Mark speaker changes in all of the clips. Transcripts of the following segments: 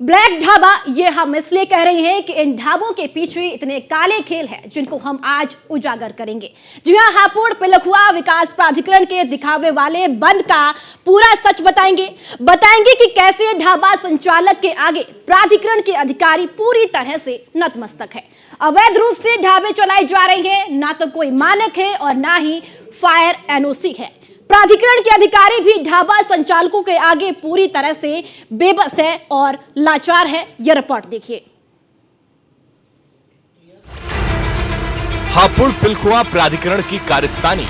Speaker 1: Black dhaba ये हम इसलिए कह रहे हैं कि इन ढाबों के पीछे इतने काले खेल हैं जिनको हम आज उजागर करेंगे। जी हां, हापुड़ पिलखुआ विकास प्राधिकरण के दिखावे वाले बंद का पूरा सच बताएंगे कि कैसे ढाबा संचालक के आगे प्राधिकरण के अधिकारी पूरी तरह से नतमस्तक है। अवैध रूप से ढाबे चलाए जा रहे हैं, ना तो कोई मानक है और ना ही फायर एनओसी है। प्राधिकरण के अधिकारी भी ढाबा संचालकों के आगे पूरी तरह से बेबस है और लाचार है। यह रिपोर्ट देखिए।
Speaker 2: हापुड़ पिलखुआ प्राधिकरण की कारस्तानी।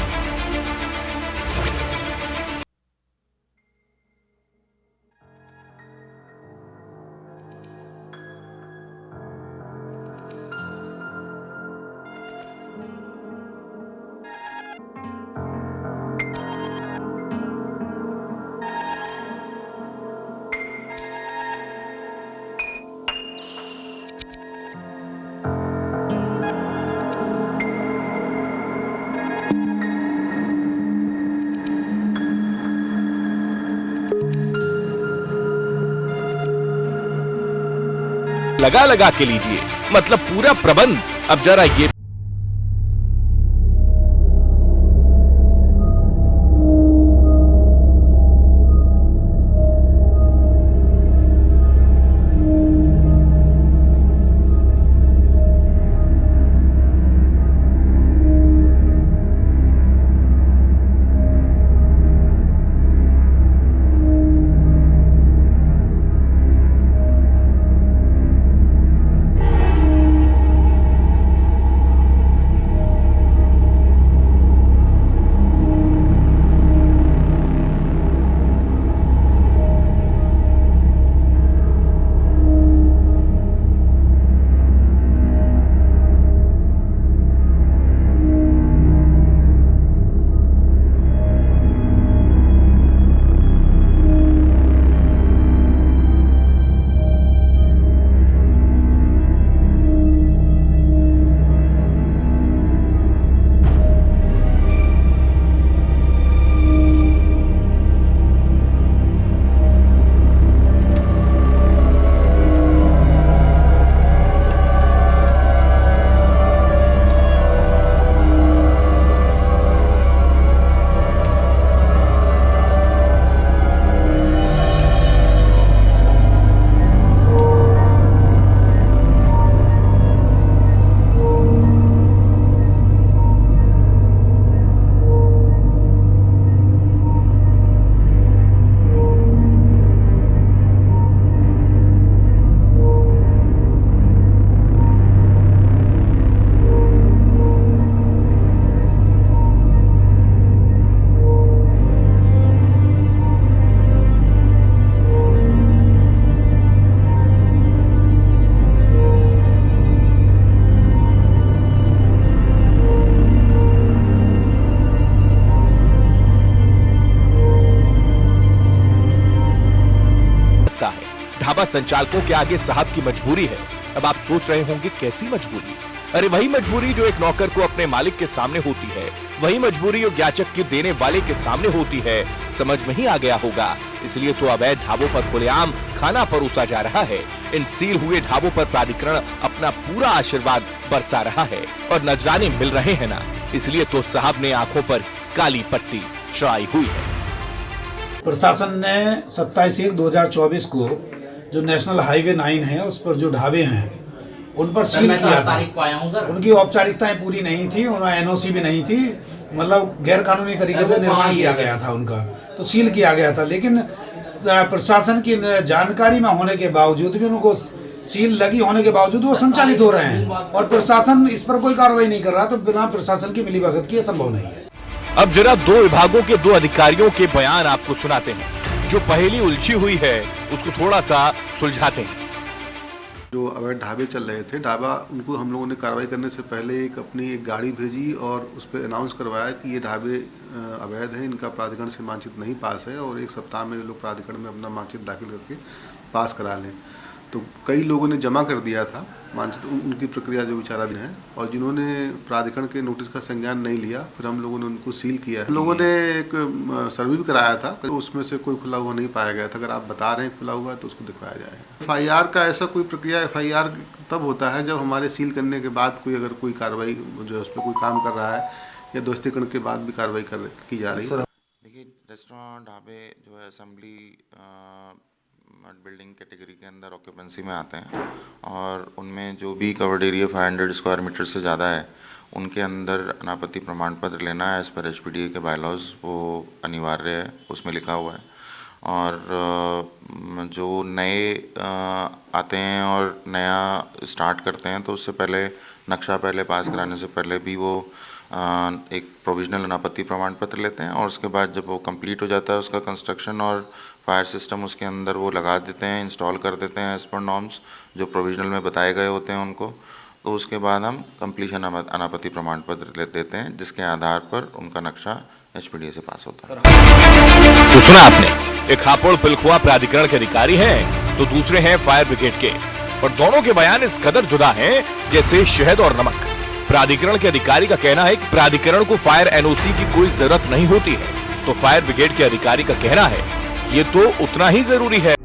Speaker 2: लगा के लीजिए, मतलब पूरा प्रबंध। अब जरा ये ढाबा संचालकों के आगे साहब की मजबूरी है। अब आप सोच रहे होंगे कैसी मजबूरी? अरे वही मजबूरी जो एक नौकर को अपने मालिक के सामने होती है, वही मजबूरी जो याचक की देने वाले के सामने होती है। समझ में ही आ गया होगा। इसलिए तो अवैध ढाबों पर खुलेआम खाना परोसा जा रहा है। इन सील हुए ढाबों पर प्राधिकरण अपना पूरा आशीर्वाद बरसा रहा है और नजराने मिल रहे हैं ना, इसलिए तो साहब ने आंखों पर काली पट्टी चढ़ाई हुई है।
Speaker 3: प्रशासन ने 27/1/2024 को जो नेशनल हाईवे 9 है उस पर जो ढाबे हैं उन पर सील किया था। उनकी औपचारिकताएं पूरी नहीं थी, उनमें एनओसी भी नहीं थी, मतलब गैर कानूनी तरीके से निर्माण किया गया था उनका, तो सील किया गया था। लेकिन प्रशासन की जानकारी में होने के बावजूद भी, उनको सील लगी होने के बावजूद वो संचालित हो रहे हैं और प्रशासन इस पर कोई कार्रवाई नहीं कर रहा, तो बिना प्रशासन की मिलीभगत की संभव नहीं है।
Speaker 2: अब जरा दो विभागों के दो अधिकारियों के बयान आपको सुनाते हैं। जो पहेली उलझी हुई है उसको थोड़ा सा सुलझाते हैं।
Speaker 4: जो अवैध ढाबे चल रहे थे, ढाबा उनको हम लोगों ने कार्रवाई करने से पहले अपनी एक गाड़ी भेजी और उस पर अनाउंस करवाया कि ये ढाबे अवैध हैं, इनका प्राधिकरण से मानचित्र नहीं पास है और एक सप्ताह में ये लोग प्राधिकरण में अपना मानचित्र दाखिल करके पास करा लें। तो कई लोगों ने जमा कर दिया था मानचित्र, उनकी प्रक्रिया जो विचाराधीन है, और जिन्होंने प्राधिकरण के नोटिस का संज्ञान नहीं लिया फिर हम लोगों ने उनको सील किया है। हम लोगों ने एक सर्वे भी कराया था, तो उसमें से कोई खुला हुआ नहीं पाया गया था। अगर आप बता रहे हैं खुला हुआ है तो उसको दिखाया जाए। FIR का ऐसा कोई प्रक्रिया, FIR तब होता है जब हमारे सील करने के बाद कोई अगर कोई कार्रवाई जो है उस पर कोई काम कर रहा है या दोस्तीकरण के बाद भी कार्रवाई की जा रही है।
Speaker 5: देखिए, रेस्टोरेंट, ढाबे जो है असेंबली बिल्डिंग कैटेगरी के अंदर ऑक्यूपेंसी में आते हैं, और उनमें जो भी कवर्ड एरिया 500 स्क्वायर मीटर से ज़्यादा है उनके अंदर अनापत्ति प्रमाण पत्र लेना है एज़ पर HPDA के बायलॉज, वो अनिवार्य है, उसमें लिखा हुआ है। और जो नए आते हैं और नया स्टार्ट करते हैं तो उससे पहले नक्शा पहले पास कराने से पहले भी वो एक प्रोविजनल अनापत्ति प्रमाण पत्र लेते हैं, और उसके बाद जब वो कंप्लीट हो जाता है उसका कंस्ट्रक्शन और फायर सिस्टम उसके अंदर वो लगा देते हैं, इंस्टॉल कर देते हैं एज़ पर नॉर्म्स जो प्रोविजनल में बताए गए होते हैं उनको। तो उसके बाद हम कंप्लीशन अनापत्ति प्रमाण पत्र देते हैं, जिसके आधार पर उनका नक्शा HPDA से पास होता है।
Speaker 2: तो सुना आपने, एक हापुड़ पिलखुआ प्राधिकरण के अधिकारी हैं तो दूसरे हैं फायर ब्रिगेड के, और दोनों के बयान इस कदर जुदा हैं जैसे शहद और नमक। प्राधिकरण के अधिकारी का कहना है कि प्राधिकरण को फायर NOC की कोई जरूरत नहीं होती है, तो फायर ब्रिगेड के अधिकारी का कहना है ये तो उतना ही जरूरी है।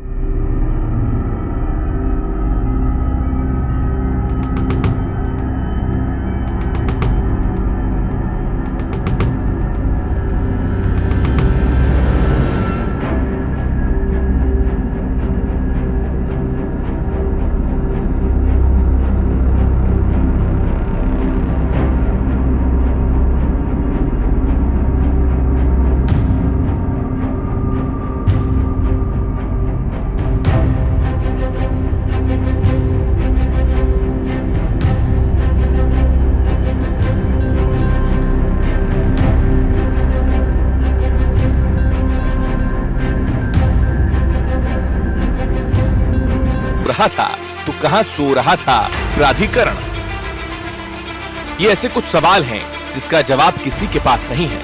Speaker 2: रहा था तो कहां सो रहा था प्राधिकरण? ये ऐसे कुछ सवाल हैं जिसका जवाब किसी के पास नहीं है।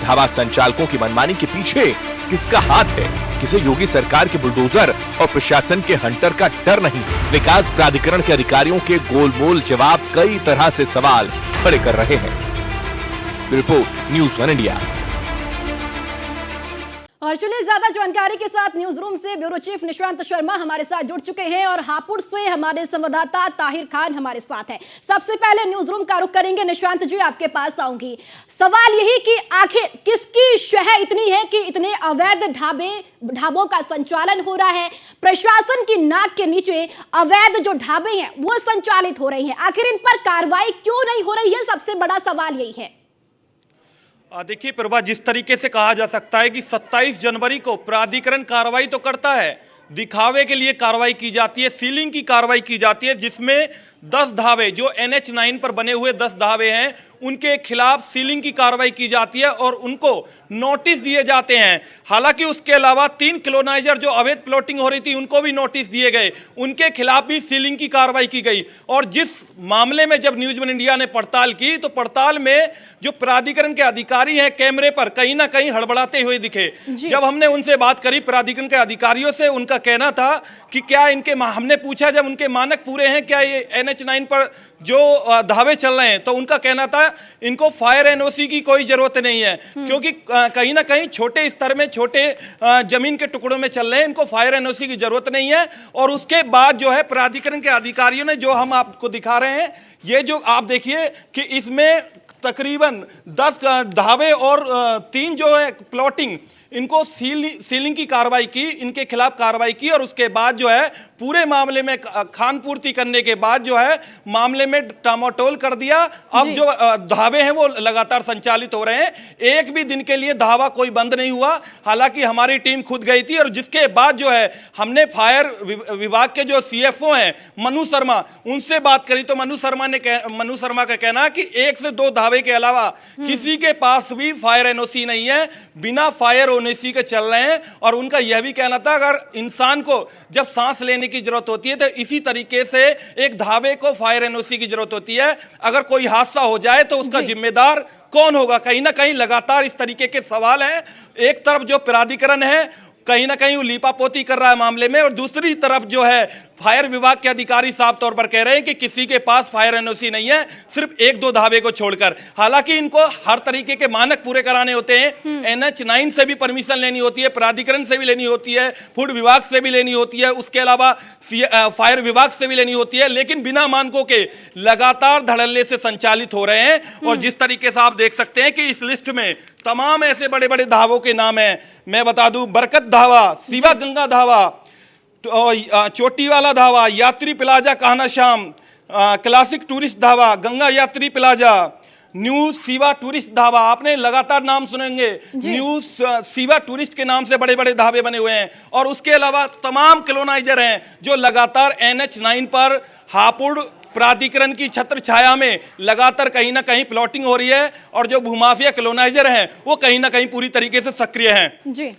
Speaker 2: ढाबा संचालकों की मनमानी के पीछे किसका हाथ है? किसे योगी सरकार के बुलडोजर और प्रशासन के हंटर का डर नहीं? विकास प्राधिकरण के अधिकारियों के गोलमोल जवाब कई तरह से सवाल खड़े कर रहे हैं। Report news 1 India.
Speaker 1: और चलिए ज्यादा जानकारी के साथ न्यूज रूम से ब्यूरो चीफ निशांत शर्मा हमारे साथ जुड़ चुके हैं, और हापुड़ से हमारे संवाददाता ताहिर खान हमारे साथ हैं। सबसे पहले न्यूज रूम का रुख करेंगे। निशांत जी, आपके पास आऊंगी। सवाल यही कि आखिर किसकी शह इतनी है कि इतने अवैध ढाबों का संचालन हो रहा है? प्रशासन की नाक के नीचे अवैध जो ढाबे हैं वो संचालित हो रही हैं। आखिर इन पर कार्रवाई क्यों नहीं हो रही है? सबसे बड़ा सवाल यही है।
Speaker 6: देखिए प्रभा, जिस तरीके से कहा जा सकता है कि 27 जनवरी को प्राधिकरण कार्रवाई तो करता है, दिखावे के लिए कार्रवाई की जाती है, सीलिंग की कार्रवाई की जाती है, जिसमें 10 ढाबे जो NH9 पर बने हुए 10 ढाबे हैं उनके खिलाफ सीलिंग की कार्रवाई की जाती है और उनको नोटिस दिए जाते हैं। हालांकि उसके अलावा 3 कॉलोनाइजर जो अवैध प्लॉटिंग हो रही थी उनको भी नोटिस दिए गए, उनके खिलाफ भी सीलिंग की कार्रवाई की गई। और जिस मामले में जब न्यूज़ 1 इंडिया ने पड़ताल की तो पड़ताल में जो प्राधिकरण के अधिकारी हैं कैमरे पर कहीं ना कहीं हड़बड़ाते हुए दिखे। जब हमने उनसे बात करी प्राधिकरण के अधिकारियों से, उनका कहना था कि क्या इनके, हमने पूछा जब उनके मानक पूरे हैं क्या ये NH9 पर जो ढाबे चल रहे हैं, तो उनका कहना था इनको फायर NOC की कोई जरूरत नहीं है, क्योंकि कहीं ना कहीं छोटे स्तर में छोटे जमीन के टुकड़ों में चल रहे हैं, इनको फायर NOC की जरूरत नहीं है। और उसके बाद जो है प्राधिकरण के अधिकारियों ने जो हम आपको दिखा रहे हैं, ये जो आप देखिए कि इसमें तकरीबन 10 ढाबे और 3 जो है प्लॉटिंग, इनको सीलिंग की कार्रवाई की, इनके खिलाफ कार्रवाई की। और उसके बाद जो है पूरे मामले में खान पूर्ति करने के बाद जो है मामले में टामाटोल कर दिया। अब जो ढाबे हैं वो लगातार संचालित हो रहे हैं, एक भी दिन के लिए ढाबा कोई बंद नहीं हुआ। हालांकि हमारी टीम खुद गई थी और जिसके बाद जो है हमने फायर विभाग के जो CFO हैं मनु शर्मा, उनसे बात करी तो मनु शर्मा का कहना कि 1 से 2 ढाबे के अलावा किसी के पास भी फायर NOC नहीं है, बिना फायर NOC के चल रहे हैं। और उनका यह भी कहना था अगर इंसान को जब सांस लेने की जरूरत होती है तो इसी तरीके से एक ढाबे को फायर NOC की जरूरत होती है। अगर कोई हादसा हो जाए तो उसका जिम्मेदार कौन होगा? कहीं ना कहीं लगातार इस तरीके के सवाल हैं। एक तरफ जो प्राधिकरण है कहीं ना कहीं वो लीपापोती कर रहा है मामले में, और दूसरी तरफ जो है फायर विभाग के अधिकारी साफ तौर पर कह रहे हैं कि किसी के पास फायर एनओसी नहीं है, सिर्फ एक दो ढाबे को छोड़कर। हालांकि इनको हर तरीके के मानक पूरे कराने होते हैं। NH9 से भी परमिशन लेनी होती है, प्राधिकरण से भी लेनी होती है, फूड विभाग से भी लेनी होती है, उसके अलावा फायर विभाग से भी लेनी होती है, लेकिन बिना मानकों के लगातार धड़ल्ले से संचालित हो रहे हैं। और जिस तरीके से आप देख सकते हैं कि इस लिस्ट में तमाम ऐसे बड़े बड़े ढाबों के नाम हैं। मैं बता दूं, बरकत ढाबा, शिवा गंगा ढाबा, चोटी वाला ढाबा, यात्री प्लाजा कहना श्याम, क्लासिक टूरिस्ट ढाबा, गंगा यात्री plaza, new Shiva tourist dhaba. आपने लगातार नाम सुनेंगे, न्यू शिवा टूरिस्ट के नाम से बड़े बड़े ढाबे बने हुए हैं। और उसके अलावा तमाम कॉलोनाइजर हैं जो लगातार NH9 पर हापुड़ प्राधिकरण की छत्र छाया में लगातार कहीं ना कहीं प्लॉटिंग हो रही है। और जो भूमाफिया कॉलोनाइजर हैं वो कहीं ना कहीं पूरी तरीके से सक्रिय हैं।
Speaker 1: जी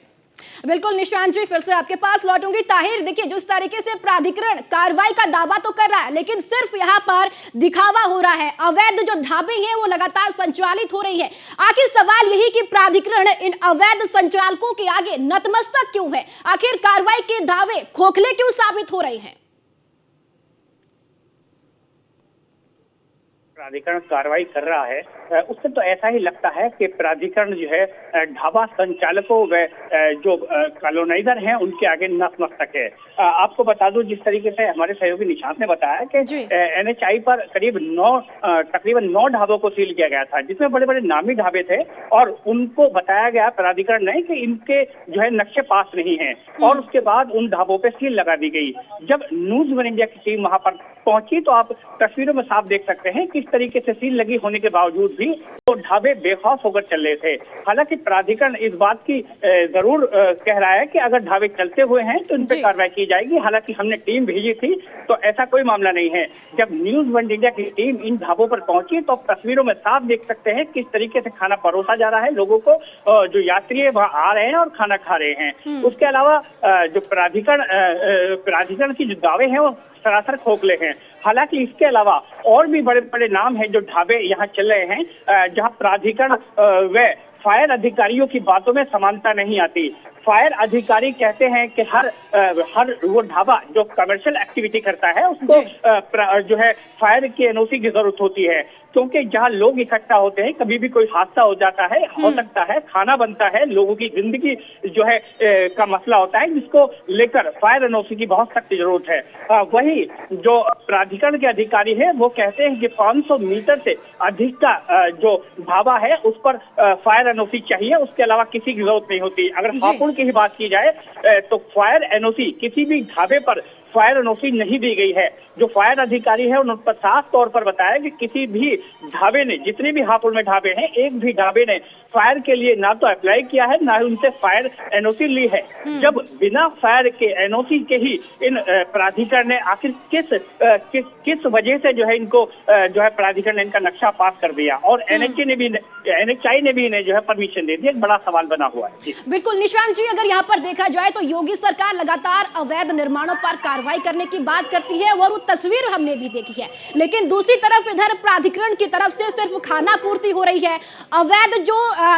Speaker 1: बिल्कुल निशांत जी, फिर से आपके पास लौटूंगी। ताहिर, देखिए जिस तरीके से प्राधिकरण कार्रवाई का दावा तो कर रहा है, लेकिन सिर्फ यहाँ पर दिखावा हो रहा है। अवैध जो ढाबे हैं वो लगातार संचालित हो रही है। आखिर सवाल यही कि प्राधिकरण इन अवैध संचालकों के आगे नतमस्तक क्यों है? आखिर कार्रवाई के दावे खोखले क्यों साबित हो रहे हैं?
Speaker 7: प्राधिकरण कार्रवाई कर रहा है, उससे तो ऐसा ही लगता है कि प्राधिकरण जो है ढाबा संचालकों व जो कॉलोनाइजर हैं उनके आगे नतमस्तक है। आपको बता दूं, जिस तरीके से हमारे सहयोगी निशांत ने बताया कि NHI पर तकरीबन 9 ढाबों को सील किया गया था, जिसमें बड़े बड़े नामी ढाबे थे। और उनको बताया गया प्राधिकरण ने कि इनके जो है नक्शे पास नहीं है, और उसके बाद उन ढाबों पे सील लगा दी गई। जब न्यूज वन इंडिया की टीम वहां पर पहुंची तो आप तस्वीरों में साफ देख सकते हैं किस तरीके से सील लगी होने के बावजूद भी तो ढाबे बेखौफ होकर चल रहे थे। हालांकि प्राधिकरण इस बात की जरूर कह रहा है कि अगर ढाबे चलते हुए हैं तो इन पर कार्रवाई की जाएगी। हालांकि हमने टीम भेजी थी तो ऐसा कोई मामला नहीं है। जब न्यूज वन इंडिया की टीम इन ढाबों पर पहुंची तो तस्वीरों में साफ देख सकते हैं किस तरीके से खाना परोसा जा रहा है लोगों को, जो यात्री है वहाँ आ रहे हैं और खाना खा रहे हैं। उसके अलावा जो प्राधिकरण की जो दावे हैं वो सरासर खोखले हैं। हालांकि इसके अलावा और भी बड़े बड़े नाम हैं जो ढाबे यहाँ चल रहे हैं, जहाँ प्राधिकरण व फायर अधिकारियों की बातों में समानता नहीं आती। फायर अधिकारी कहते हैं कि हर वो ढाबा जो कमर्शियल एक्टिविटी करता है उसको जो है फायर की एनओसी की जरूरत होती है, क्योंकि जहाँ लोग इकट्ठा होते हैं कभी भी कोई हादसा हो जाता है, हो सकता है, खाना बनता है, लोगों की जिंदगी जो है का मसला होता है, जिसको लेकर फायर एनओसी की बहुत सख्त जरूरत है। वही जो प्राधिकरण के अधिकारी है वो कहते हैं कि 500 मीटर से अधिक का जो ढाबा है उस पर फायर एनओसी चाहिए, उसके अलावा किसी की जरूरत नहीं होती। अगर हापुड़ की ही बात की जाए तो फायर एनओसी किसी भी ढाबे पर फायर एनओसी नहीं दी गई है। जो फायर अधिकारी है उन्होंने साफ तौर पर बताया कि किसी भी ढाबे ने, जितने भी हापुड़ में ढाबे हैं, एक भी ढाबे ने फायर के लिए ना तो अप्लाई किया है ना ही उनसे फायर एनओसी ली है। जब बिना फायर के एनओसी के ही इन प्राधिकरण ने आखिर किस वजह से जो है इनको जो है प्राधिकरण ने इनका नक्शा पास कर दिया और NHI ने भी इन्हें जो है परमिशन दे दी, एक बड़ा सवाल बना हुआ है।
Speaker 1: बिल्कुल निशांत जी, अगर यहाँ पर देखा जाए तो योगी सरकार लगातार अवैध निर्माणों पर कार्रवाई करने की बात करती है और वो तस्वीर हमने भी देखी है, लेकिन दूसरी तरफ इधर प्राधिकरण की तरफ से सिर्फ खाना पूर्ति हो रही है, अवैध जो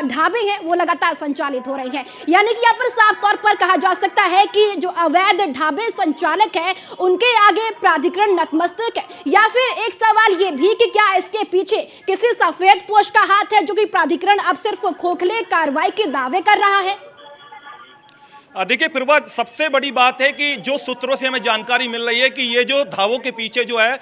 Speaker 1: ढाबे हैं वो लगातार संचालित हो रही हैं। यानी कि यहाँ पर साफ तौर पर कहा जा सकता है कि जो अवैध ढाबे संचालक है उनके आगे प्राधिकरण नतमस्तक है। या फिर एक सवाल ये भी कि क्या इसके पीछे किसी सफेद पोश का हाथ है जो कि प्राधिकरण अब सिर्फ खोखले कार्रवाई के दावे कर रहा है?
Speaker 6: देखिए प्रभा, सबसे बड़ी बात है कि जो सूत्रों से हमें जानकारी मिल रही है कि ये जो ढाबों के पीछे जो है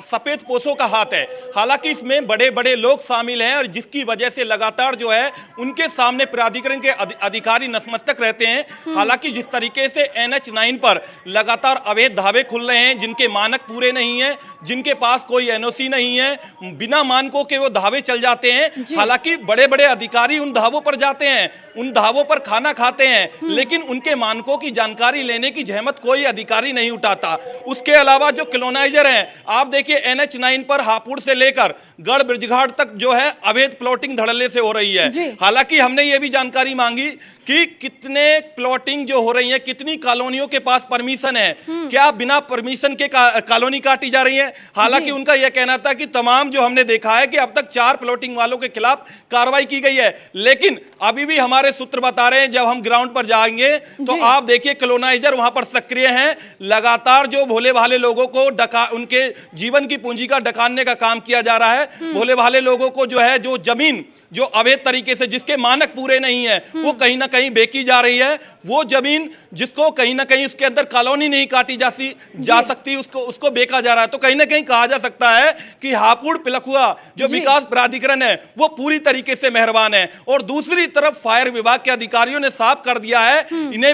Speaker 6: सफेद पोशों का हाथ है। हालांकि इसमें बड़े बड़े लोग शामिल हैं और जिसकी वजह से लगातार जो है उनके सामने प्राधिकरण के अधिकारी नतमस्तक रहते हैं। हालांकि जिस तरीके से NH9 पर लगातार अवैध ढाबे खुल रहे हैं जिनके मानक पूरे नहीं है, जिनके पास कोई एनओसी नहीं है, बिना मानकों के वो ढाबे चल जाते हैं। हालांकि बड़े बड़े अधिकारी उन ढाबों पर जाते हैं, उन ढाबों पर खाना खाते हैं, लेकिन उनके मानकों की जानकारी लेने की जहमत कोई अधिकारी नहीं उठाता। उसके अलावा जो कॉलोनाइजर हैं, आप देखिए NH9 पर हापुड़ से लेकर गढ़ ब्रिजघाट तक जो है अवैध प्लॉटिंग धड़ल्ले से हो रही
Speaker 1: जी।
Speaker 6: है। हालांकि हमने ये भी जानकारी मांगी कि कितने प्लॉटिंग जो हो रही है, कितनी कॉलोनियों के पास परमिशन है, क्या बिना परमिशन के कॉलोनी काटी जा रही है। हालांकि उनका यह कहना था कि तमाम जो हमने देखा है कि अब तक 4 प्लॉटिंग वालों के खिलाफ कार्रवाई की गई है, लेकिन अभी भी हमारे सूत्र बता रहे हैं, जब हम ग्राउंड पर जाएंगे तो आप देखिए कॉलोनाइजर वहां पर सक्रिय हैं, लगातार जो भोले भाले लोगों को उनके जीवन की पूंजी का डकाने का काम किया जा रहा है। भोले भाले लोगों को जो है, जो जमीन जो अवैध तरीके से, जिसके मानक पूरे नहीं है, वो कहीं ना कहीं बेची जा रही है। वो जमीन जिसको कहीं ना कहीं उसके अंदर कॉलोनी नहीं काटी जा सकती, उसको बेचा जा रहा है। तो कहीं ना कहीं कहा जा सकता है कि हापुड़ पिलखुआ जो विकास प्राधिकरण है वो पूरी तरीके से मेहरबान है। और दूसरी तरफ फायर विभाग के अधिकारियों ने साफ कर दिया है, इन्हें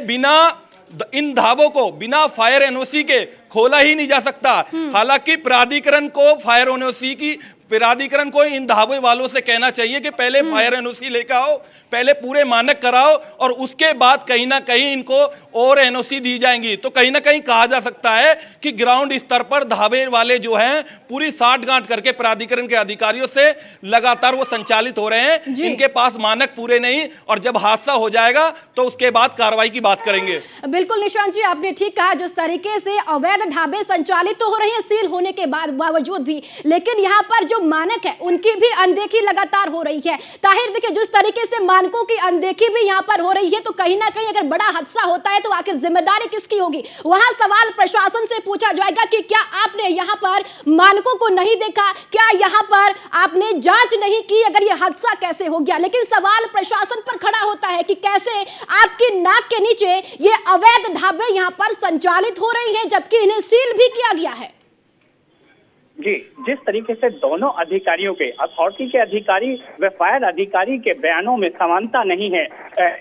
Speaker 6: इन ढाबों को बिना फायर एनओसी के खोला ही नहीं जा सकता। हालांकि प्राधिकरण को इन ढाबे वालों से कहना चाहिए कि पहले फायर एनओसी लेकर आओ, पहले पूरे मानक कराओ, और उसके बाद कहीं ना कहीं इनको और एनओसी दी जाएंगी। तो कहीं ना कहीं कहा जा सकता है कि ग्राउंड स्तर पर ढाबे वाले जो हैं पूरी साठगांठ करके प्राधिकरण के अधिकारियों से लगातार वो संचालित हो रहे हैं। इनके पास मानक पूरे नहीं, और जब हादसा हो जाएगा तो उसके बाद कार्रवाई की बात करेंगे।
Speaker 1: बिल्कुल निशांत जी, आपने ठीक कहा, जिस तरीके से अवैध ढाबे संचालित तो हो रहे हैं सील होने के बावजूद भी, लेकिन यहाँ पर जो मानक है उनकी भी अनदेखी लगातार हो रही है। ताहिर देखिए, जिस तरीके से मानकों की अनदेखी भी यहाँ पर हो रही है, तो कहीं ना कहीं अगर बड़ा हादसा होता है तो आखिर जिम्मेदारी किसकी होगी। वहां सवाल प्रशासन से पूछा जाएगा कि क्या आपने यहाँ पर मानकों को नहीं देखा, क्या यहाँ पर आपने जांच नहीं की, अगर यह हादसा कैसे हो गया। लेकिन सवाल प्रशासन पर खड़ा होता है कि कैसे आपकी नाक के नीचे ये अवैध ढाबे यहाँ पर संचालित हो रही हैं, जबकि इन्हें सील भी किया गया है।
Speaker 7: जी, जिस तरीके से दोनों अधिकारियों के, अथॉरिटी के अधिकारी व फायर अधिकारी के बयानों में समानता नहीं है।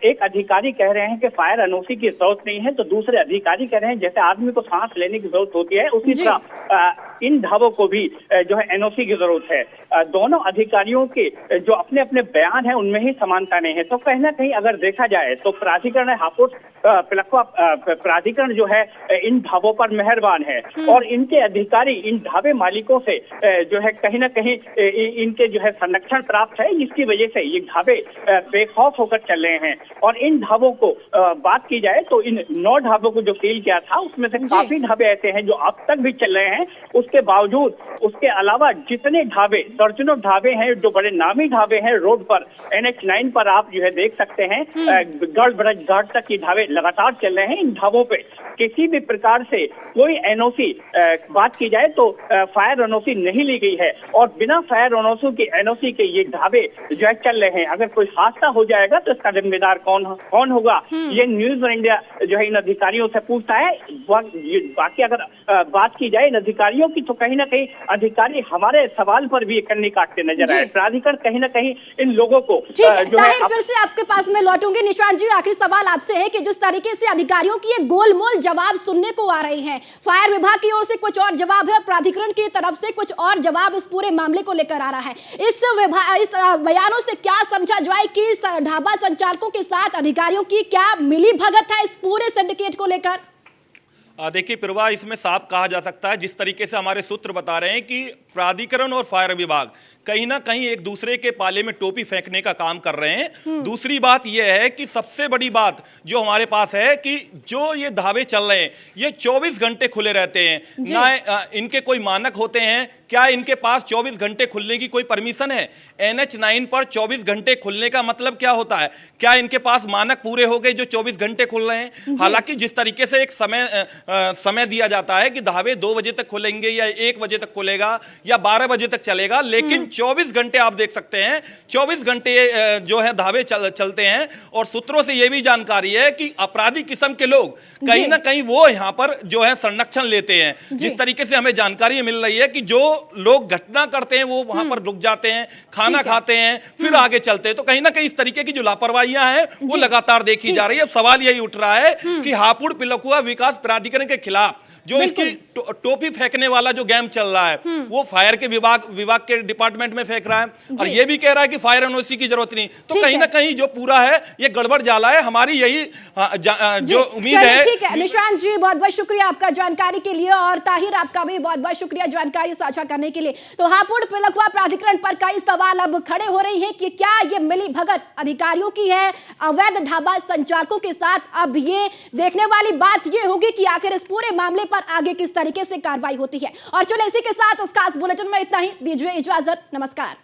Speaker 7: एक अधिकारी कह रहे हैं कि फायर एनओसी की जरूरत नहीं है, तो दूसरे अधिकारी कह रहे हैं जैसे आदमी को सांस लेने की जरूरत होती है, उसी तरह इन ढाबों को भी जो है एनओसी की जरूरत है। दोनों अधिकारियों के जो अपने अपने बयान है उनमें ही समानता नहीं है। तो कहीं ना कहीं अगर देखा जाए तो प्राधिकरण हापुड़ पिलखुआ प्राधिकरण जो है इन ढाबों पर मेहरबान है, और इनके अधिकारी इन ढाबे मालिकों से जो है कहीं ना कहीं इनके जो है संरक्षण प्राप्त है, जिसकी वजह से ये ढाबे बेखौफ होकर चल रहे हैं। और इन ढाबों को बात की जाए तो इन 9 ढाबों को जो सील किया था उसमें से काफी ढाबे ऐसे हैं जो अब तक भी चल रहे हैं। उसके बावजूद, उसके अलावा जितने ढाबे, दर्जनों ढाबे हैं जो बड़े नामी ढाबे हैं रोड पर, NH9 पर आप जो है देख सकते हैं, गढ़ ब्रिजघाट तक ये ढाबे लगातार चल रहे हैं। इन ढाबों पे किसी भी प्रकार से कोई एनओसी बात की जाए तो फायर एनओसी नहीं ली गई है, और बिना फायर एनओसी के ये ढाबे जो है चल रहे हैं। अगर कोई हादसा हो जाएगा तो इसका जिम्मेदार कौन होगा, ये न्यूज इंडिया जो है इन अधिकारियों से पूछता है। बाकी अगर बात की जाए इन अधिकारियों की, तो कहीं ना कहीं अधिकारी हमारे सवाल पर भी कन्नी काटते नजर आए। प्राधिकरण कहीं ना कहीं इन लोगों को जो है
Speaker 1: फिर से आपके पास में लौटूंगी। निशांत जी, आखिरी सवाल आपसे है कि जिस तरीके से अधिकारियों की ये गोलमोल जवाब सुनने को आ रहे हैं, फायर विभाग की ओर से कुछ और जवाब है, प्राधिकरण की तरफ से कुछ और जवाब इस पूरे मामले को लेकर आ रहा है, इस बयानों से क्या समझा जाए कि ढाबा संचालकों के साथ अधिकारियों की क्या मिली भगत है इस पूरे सिंडिकेट को लेकर?
Speaker 6: देखिए प्रभा, इसमें साफ कहा जा सकता है, जिस तरीके से हमारे सूत्र बता रहे हैं कि प्राधिकरण और फायर विभाग कहीं ना कहीं एक दूसरे के पाले में टोपी फेंकने का काम कर रहे हैं। दूसरी बात यह है कि सबसे बड़ी बात जो हमारे पास है कि जो ये ढाबे चल रहे हैं ये 24 घंटे खुले रहते हैं, ना इनके कोई मानक होते हैं। क्या इनके पास 24 घंटे खुलने की कोई परमिशन है? NH9 पर 24 घंटे खुलने का मतलब क्या होता है? क्या इनके पास मानक पूरे हो गए जो 24 घंटे खुल रहे हैं? हालांकि जिस तरीके से एक समय दिया जाता है कि ढाबे 2 बजे तक खुलेंगे या 1 बजे तक खुलेगा या 12 बजे तक चलेगा, लेकिन 24 घंटे आप देख सकते हैं, 24 घंटे जो है ढाबे चलते हैं। और सूत्रों से यह भी जानकारी है कि अपराधी किस्म के लोग कहीं ना कहीं वो यहाँ पर जो है संरक्षण लेते हैं। जिस तरीके से हमें जानकारी मिल रही है कि जो लोग घटना करते हैं वो वहां पर रुक जाते हैं, खाना खाते हैं, फिर आगे चलते हैं। तो कहीं ना कहीं इस तरीके की जो लापरवाहियां हैं वो लगातार देखी जा रही है। अब सवाल यही उठ रहा है कि हापुड़ पिलखुआ विकास प्राधिकरण के खिलाफ जो इसकी टोपी फेंकने वाला जो गेम चल रहा है वो फायर के विभाग के डिपार्टमेंट में फेंक रहा है और ये भी कह रहा है कि फायर एनओसी की जरूरत नहीं। तो कहीं ना कहीं जो पूरा है ये गड़बड़ जाला है। हमारी यही जो उम्मीद है।
Speaker 1: ठीक है निशांत जी, बहुत बहुत शुक्रिया आपका जानकारी के लिए, और ताहिर आपका भी बहुत बहुत शुक्रिया जानकारी साझा करने के लिए। तो हापुड़ पिलखुआ प्राधिकरण पर कई सवाल अब खड़े हो रहे हैं कि क्या ये मिली भगत अधिकारियों की है अवैध ढाबा संचालकों के साथ। अब ये देखने वाली बात ये होगी कि आखिर इस पूरे मामले पर आगे किस तरीके से कार्रवाई होती है। और चलो इसी के साथ इस खास बुलेटिन में इतना ही, दीजिए इजाजत, नमस्कार।